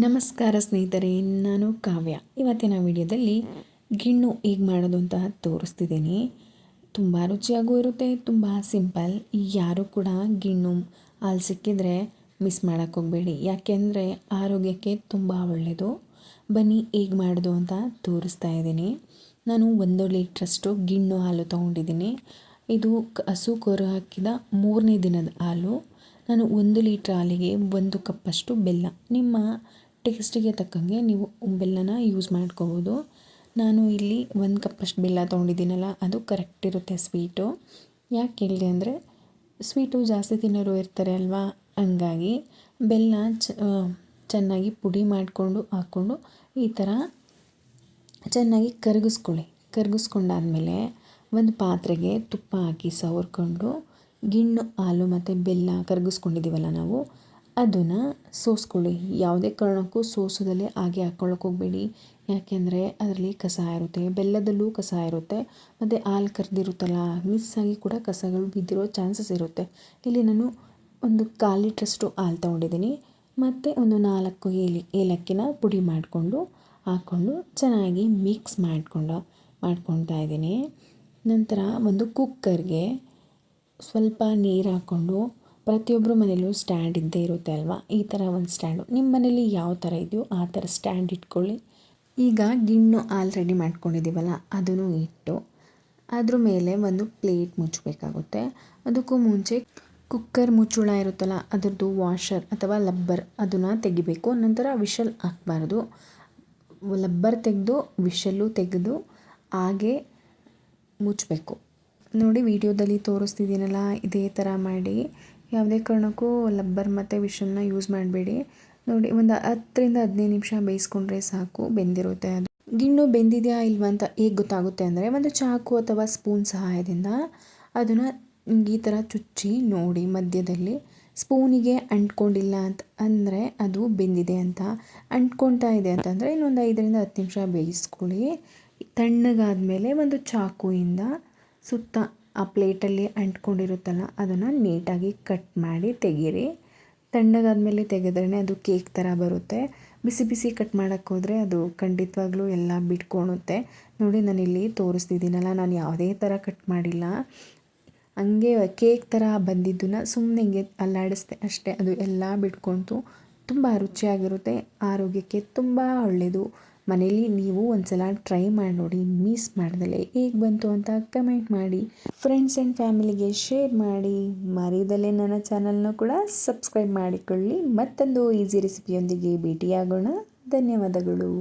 ನಮಸ್ಕಾರ ಸ್ನೇಹಿತರೆ, ನಾನು ಕಾವ್ಯ. ಇವತ್ತಿನ ವಿಡಿಯೋದಲ್ಲಿ ಗಿಣ್ಣು ಹೇಗೆ ಮಾಡೋದು ಅಂತ ತೋರಿಸ್ತಿದ್ದೀನಿ. ತುಂಬ ರುಚಿಯಾಗೂ ಇರುತ್ತೆ, ತುಂಬ ಸಿಂಪಲ್. ಯಾರು ಕೂಡ ಗಿಣ್ಣು ಹಾಲು ಸಿಕ್ಕಿದರೆ ಮಿಸ್ ಮಾಡೋಕ್ಕೆ ಹೋಗಬೇಡಿ, ಯಾಕೆಂದರೆ ಆರೋಗ್ಯಕ್ಕೆ ತುಂಬ ಒಳ್ಳೆಯದು. ಬನ್ನಿ ಹೇಗೆ ಮಾಡೋದು ಅಂತ ತೋರಿಸ್ತಾ ಇದ್ದೀನಿ. ನಾನು 1 ಲೀಟ್ರಷ್ಟು ಗಿಣ್ಣು ಹಾಲು ತೊಗೊಂಡಿದ್ದೀನಿ. ಇದು ಹಸು ಕರು ಹಾಕಿದ 3ನೇ ದಿನದ ಹಾಲು. ನಾನು 1 ಲೀಟ್ರ್ ಹಾಲಿಗೆ 1 ಕಪ್ಪಷ್ಟು ಬೆಲ್ಲ, ನಿಮ್ಮ ಟೇಸ್ಟಿಗೆ ತಕ್ಕಂಗೆ ನೀವು ಬೆಲ್ಲನ ಯೂಸ್ ಮಾಡ್ಕೋಬೋದು. ನಾನು ಇಲ್ಲಿ 1 ಕಪ್ಪಷ್ಟು ಬೆಲ್ಲ ತೊಗೊಂಡಿದ್ದೀನಲ್ಲ, ಅದು ಕರೆಕ್ಟ್ ಇರುತ್ತೆ ಸ್ವೀಟು. ಯಾಕೆ ಹೇಳಿದೆ ಅಂದರೆ ಸ್ವೀಟು ಜಾಸ್ತಿ ತಿನ್ನೋರು ಇರ್ತಾರೆ ಅಲ್ವಾ, ಹಂಗಾಗಿ ಬೆಲ್ಲ ಚೆನ್ನಾಗಿ ಪುಡಿ ಮಾಡಿಕೊಂಡು ಹಾಕ್ಕೊಂಡು ಈ ಥರ ಚೆನ್ನಾಗಿ ಕರಗಿಸ್ಕೊಂಡಾದ್ಮೇಲೆ ಒಂದು ಪಾತ್ರೆಗೆ ತುಪ್ಪ ಹಾಕಿ ಸವರ್ಕೊಂಡು ಗಿಣ್ಣು ಹಾಲು ಮತ್ತು ಬೆಲ್ಲ ಕರಗಿಸ್ಕೊಂಡಿದ್ದೀವಲ್ಲ ನಾವು, ಅದನ್ನು ಸೋಸ್ಕೊಳ್ಳಿ. ಯಾವುದೇ ಕಾರಣಕ್ಕೂ ಸೋಸೋದಲ್ಲೇ ಹಾಗೆ ಹಾಕ್ಕೊಳ್ಳೋಕೆ ಹೋಗಬೇಡಿ, ಯಾಕೆಂದರೆ ಅದರಲ್ಲಿ ಕಸ ಇರುತ್ತೆ, ಬೆಲ್ಲದಲ್ಲೂ ಕಸ ಇರುತ್ತೆ, ಮತ್ತು ಹಾಲು ಕರೆದಿರುತ್ತಲ್ಲ ಮಿಸ್ಸಾಗಿ ಕೂಡ ಕಸಗಳು ಬಿದ್ದಿರೋ ಚಾನ್ಸಸ್ ಇರುತ್ತೆ. ಇಲ್ಲಿ ನಾನು 1/4 ಲೀಟ್ರಷ್ಟು ಹಾಲು ತೊಗೊಂಡಿದ್ದೀನಿ, ಮತ್ತು 4 ಏಲಕ್ಕಿನ ಪುಡಿ ಮಾಡಿಕೊಂಡು ಹಾಕ್ಕೊಂಡು ಚೆನ್ನಾಗಿ ಮಿಕ್ಸ್ ಮಾಡ್ಕೊತಾ ಇದ್ದೀನಿ. ನಂತರ ಒಂದು ಕುಕ್ಕರ್ಗೆ ಸ್ವಲ್ಪ ನೀರು ಹಾಕ್ಕೊಂಡು, ಪ್ರತಿಯೊಬ್ಬರ ಮನೇಲೂ ಸ್ಟ್ಯಾಂಡ್ ಇದ್ದೇ ಇರುತ್ತೆ ಅಲ್ವಾ, ಈ ಥರ ಒಂದು ಸ್ಟ್ಯಾಂಡು ನಿಮ್ಮ ಮನೇಲಿ ಯಾವ ಥರ ಇದೆಯೋ ಆ ಥರ ಸ್ಟ್ಯಾಂಡ್ ಇಟ್ಕೊಳ್ಳಿ. ಈಗ ಗಿಣ್ಣು ಹಾಲು ರೆಡಿ ಮಾಡ್ಕೊಂಡಿದ್ದೀವಲ್ಲ ಅದನ್ನು ಇಟ್ಟು ಅದ್ರ ಮೇಲೆ ಒಂದು ಪ್ಲೇಟ್ ಮುಚ್ಚಬೇಕಾಗುತ್ತೆ. ಅದಕ್ಕೂ ಮುಂಚೆ ಕುಕ್ಕರ್ ಮುಚ್ಚುಳ ಇರುತ್ತಲ್ಲ ಅದರದ್ದು ವಾಷರ್ ಅಥವಾ ಲಬ್ಬರ್ ಅದನ್ನು ತೆಗಿಬೇಕು. ನಂತರ ವಿಷಲ್ ಹಾಕಬಾರ್ದು, ಲಬ್ಬರ್ ತೆಗೆದು ವಿಷಲ್ಲು ತೆಗೆದು ಹಾಗೆ ಮುಚ್ಚಬೇಕು. ನೋಡಿ ವಿಡಿಯೋದಲ್ಲಿ ತೋರಿಸ್ತಿದ್ದೀನಲ್ಲ, ಇದೇ ಥರ ಮಾಡಿ. ಯಾವುದೇ ಕಾರಣಕ್ಕೂ ಲಬ್ಬರ್ ಮತ್ತು ವಿಷಲ್ನ ಯೂಸ್ ಮಾಡಬೇಡಿ. ನೋಡಿ 10-15 ನಿಮಿಷ ಬೇಯಿಸ್ಕೊಂಡ್ರೆ ಸಾಕು, ಬೆಂದಿರುತ್ತೆ. ಅದು ಗಿಣ್ಣು ಬೆಂದಿದೆಯಾ ಇಲ್ವಾ ಅಂತ ಹೇಗೆ ಗೊತ್ತಾಗುತ್ತೆ ಅಂದರೆ, ಒಂದು ಚಾಕು ಅಥವಾ ಸ್ಪೂನ್ ಸಹಾಯದಿಂದ ಅದನ್ನು ಈ ಥರ ಚುಚ್ಚಿ ನೋಡಿ ಮಧ್ಯದಲ್ಲಿ. ಸ್ಪೂನಿಗೆ ಅಂಟ್ಕೊಂಡಿಲ್ಲ ಅಂತ ಅಂದರೆ ಅದು ಬೆಂದಿದೆ ಅಂತ, ಅಂಟ್ಕೊಳ್ತಾ ಇದೆ ಅಂತಂದರೆ ಇನ್ನೊಂದು 5-10 ನಿಮಿಷ ಬೇಯಿಸ್ಕೊಳ್ಳಿ. ತಣ್ಣಗಾದಮೇಲೆ ಒಂದು ಚಾಕುವಿಂದ ಸುತ್ತ ಆ ಪ್ಲೇಟಲ್ಲಿ ಅಂಟ್ಕೊಂಡಿರುತ್ತಲ್ಲ ಅದನ್ನು ನೀಟಾಗಿ ಕಟ್ ಮಾಡಿ ತೆಗೀರಿ. ತಣ್ಣಗಾದಮೇಲೆ ತೆಗೆದ್ರೇ ಅದು ಕೇಕ್ ಥರ ಬರುತ್ತೆ. ಬಿಸಿ ಬಿಸಿ ಕಟ್ ಮಾಡೋಕ್ಕೆ ಹೋದರೆ ಅದು ಖಂಡಿತವಾಗ್ಲೂ ಎಲ್ಲ ಬಿಟ್ಕೊಳುತ್ತೆ. ನೋಡಿ ನಾನಿಲ್ಲಿ ತೋರಿಸ್ತಿದ್ದೀನಲ್ಲ, ನಾನು ಯಾವುದೇ ಥರ ಕಟ್ ಮಾಡಿಲ್ಲ, ಹಂಗೆ ಕೇಕ್ ಥರ ಬಂದಿದ್ದನ್ನು ಸುಮ್ಮನೆ ಹಿಂಗೆ ಅಲ್ಲಾಡಿಸ್ದೆ ಅಷ್ಟೇ, ಅದು ಎಲ್ಲ ಬಿಟ್ಕೊಳ್ತು. ತುಂಬ ರುಚಿಯಾಗಿರುತ್ತೆ, ಆರೋಗ್ಯಕ್ಕೆ ತುಂಬ ಒಳ್ಳೆಯದು. ಮನೇಲಿ ನೀವು ಒಂದ್ಸಲ ಟ್ರೈ ಮಾಡಿ ನೋಡಿ, ಮಿಸ್ ಮಾಡ್ದಲೆ ಹೇಗೆ ಬಂತು ಅಂತ ಕಮೆಂಟ್ ಮಾಡಿ, ಫ್ರೆಂಡ್ಸ್ ಆ್ಯಂಡ್ ಫ್ಯಾಮಿಲಿಗೆ ಶೇರ್ ಮಾಡಿ, ಮರಿದಲ್ಲೇ ನನ್ನ ಚಾನಲ್ನ ಕೂಡ ಸಬ್ಸ್ಕ್ರೈಬ್ ಮಾಡಿಕೊಳ್ಳಿ. ಮತ್ತೊಂದು ಈಸಿ ರೆಸಿಪಿಯೊಂದಿಗೆ ಭೇಟಿಯಾಗೋಣ. ಧನ್ಯವಾದಗಳು.